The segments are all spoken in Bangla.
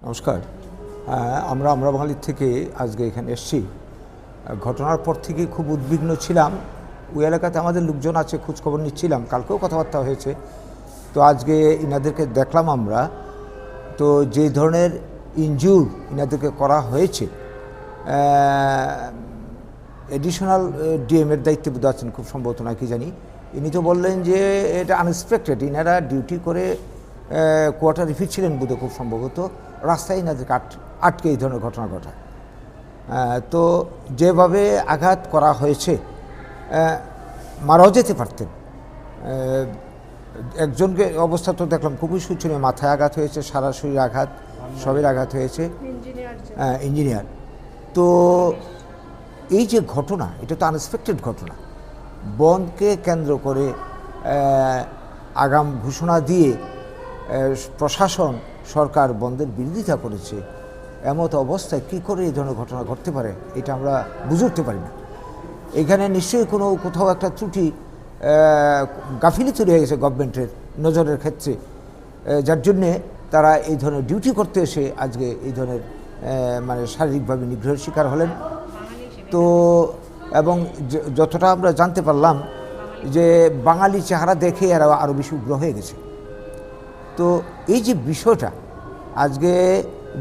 নমস্কার। আমরা বাঙালির থেকে আজকে এখানে এসেছি। ঘটনার পর থেকেই খুব উদ্বিগ্ন ছিলাম। ওই এলাকাতে আমাদের লোকজন আছে, খোঁজখবর নিচ্ছিলাম, কালকেও কথাবার্তা হয়েছে। তো আজকে ইনাদেরকে দেখলাম আমরা। তো যে ধরনের ইনজুর ইনাদেরকে করা হয়েছে, এডিশনাল ডিএমের দায়িত্বে বোধ আছেন খুব সম্ভবত, নাকি জানি। ইনি তো বললেন যে এটা আনএক্সপেক্টেড, ইনারা ডিউটি করে কোয়ার্টারে ফিরছিলেন বোধ খুব সম্ভবত, রাস্তায় ইনাদেরকে আটকে এই ধরনের ঘটনা ঘটায়। তো যেভাবে আঘাত করা হয়েছে, মারাও যেতে পারতেন। একজনকে অবস্থা তো দেখলাম খুবই শোচনীয়, মাথায় আঘাত হয়েছে, সারা শরীর আঘাত, সবের আঘাত হয়েছে, ইঞ্জিনিয়ার। তো এই যে ঘটনা, এটা তো আনএক্সপেক্টেড ঘটনা। বনকে কেন্দ্র করে আগাম ঘোষণা দিয়ে প্রশাসন, সরকার বন্ধের বিরোধিতা করেছে। এমত অবস্থায় কী করে এই ধরনের ঘটনা ঘটতে পারে, এটা আমরা বুঝে উঠতে পারি না। এখানে নিশ্চয়ই কোথাও একটা ত্রুটি, গাফিলি তৈরি হয়ে গেছে গভর্নমেন্টের নজরের ক্ষেত্রে, যার জন্যে তারা এই ধরনের ডিউটি করতে এসে আজকে এই ধরনের মানে শারীরিকভাবে নিগ্রহের শিকার হলেন। তো এবং যতটা আমরা জানতে পারলাম যে বাঙালি চেহারা দেখে এরা আরও বেশি উগ্র হয়ে গেছে। তো এই যে বিষয়টা আজকে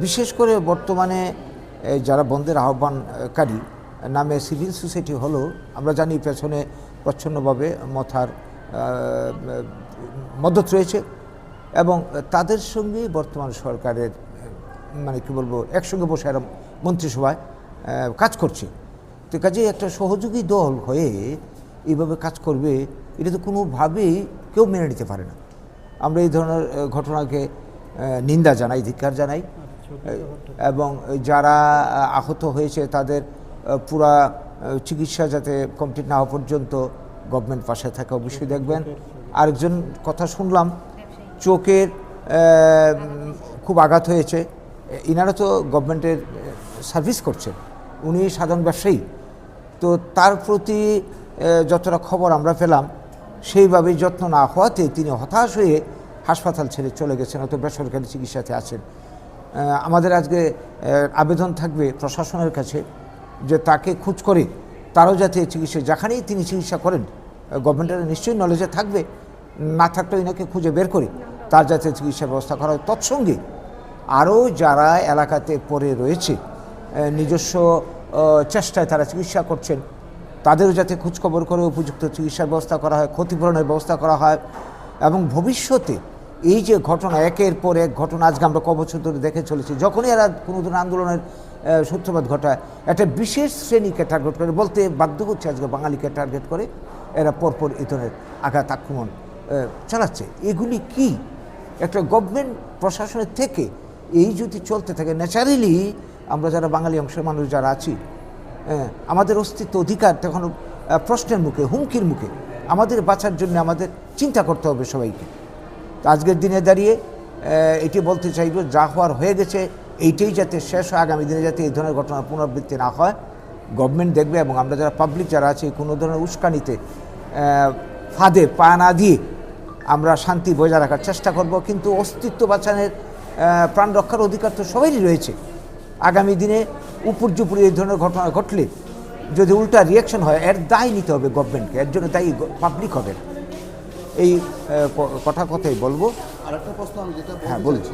বিশেষ করে বর্তমানে যারা বন্ধের আহ্বানকারী নামে সিভিল সোসাইটি হলো, আমরা জানি পেছনে প্রচ্ছন্নভাবে মথার মদত রয়েছে এবং তাদের সঙ্গে বর্তমান সরকারের মানে কি বলবো, একসঙ্গে বসে এরা মন্ত্রিসভায় কাজ করছে। তো কাজে একটা সহযোগী দল হয়ে এইভাবে কাজ করবে, এটা তো কোনোভাবেই কেউ মেনে নিতে পারে না। আমরা এই ধরনের ঘটনাকে নিন্দা জানাই, ধিক্কার জানাই এবং যারা আহত হয়েছে তাদের পুরা চিকিৎসা যাতে কমপ্লিট না হওয়া পর্যন্ত গভর্নমেন্ট পাশে থাকে অবশ্যই দেখবেন। আরেকজন কথা শুনলাম, চোখের খুব আঘাত হয়েছে। ইনারা তো গভর্নমেন্টের সার্ভিস করছেন, উনি সাধারণ ব্যবসায়ী। তো তার প্রতি যতটা খবর আমরা পেলাম, সেইভাবে যত্ন না হওয়াতে তিনি হতাশ হয়ে হাসপাতাল ছেড়ে চলে গেছেন, হয়তো বেসরকারি চিকিৎসাতে আছেন। আমাদের আজকে আবেদন থাকবে প্রশাসনের কাছে যে তাকে খোঁজ করে তারও যাতে চিকিৎসা, যেখানেই তিনি চিকিৎসা করেন, গভর্নমেন্টের নিশ্চয়ই নলেজে থাকবে, না থাকলেও এনাকে খুঁজে বের করে তার যাতে চিকিৎসার ব্যবস্থা করা হয়। তৎসঙ্গে আরও যারা এলাকাতে পড়ে রয়েছে, নিজস্ব চেষ্টায় তারা চিকিৎসা করছেন, তাদেরও যাতে খোঁজখবর করে উপযুক্ত চিকিৎসার ব্যবস্থা করা হয়, ক্ষতিপূরণের ব্যবস্থা করা হয় এবং ভবিষ্যতে এই যে ঘটনা, একের পর এক ঘটনা আজকে আমরা কবছর ধরে দেখে চলেছি, যখনই এরা কোনো ধরনের আন্দোলনের সূত্রপাত ঘটায়, একটা বিশেষ শ্রেণীকে টার্গেট করে, বলতে বাধ্য হচ্ছে আজকে বাঙালিকে টার্গেট করে এরা পরপর এই ধরনের আঘাত আক্রমণ চালাচ্ছে। এগুলি কি একটা গভর্নমেন্ট প্রশাসনের থেকে এই যদি চলতে থাকে, ন্যাচারালি আমরা যারা বাঙালি অংশের মানুষ যারা আছি, আমাদের অস্তিত্ব অধিকার তখন প্রশ্নের মুখে, হুমকির মুখে। আমাদের বাঁচার জন্য আমাদের চিন্তা করতে হবে সবাইকে। আজকের দিনে দাঁড়িয়ে এটি বলতে চাইব, যা হওয়ার হয়ে গেছে, এইটাই যাতে শেষ হয়, আগামী দিনে যাতে এই ধরনের ঘটনার পুনরাবৃত্তি না হয় গভর্নমেন্ট দেখবে। এবং আমরা যারা পাবলিক যারা আছি, কোনো ধরনের উস্কানিতে ফাঁদে পা না দিয়ে আমরা শান্তি বজায় রাখার চেষ্টা করব। কিন্তু অস্তিত্ব বাঁচানোর, প্রাণ রক্ষার অধিকার তো সবারই রয়েছে। আগামী দিনে উপর্যুপুরি এই ধরনের ঘটনা ঘটলে যদি উল্টা রিয়াকশন হয়, এর দায় নিতে হবে গভর্নমেন্টকে, এর জন্য দায়ী পাবলিক হবে। এই কথাই বলবো। আরেকটা প্রশ্ন আমি যেটা হ্যাঁ বলছি।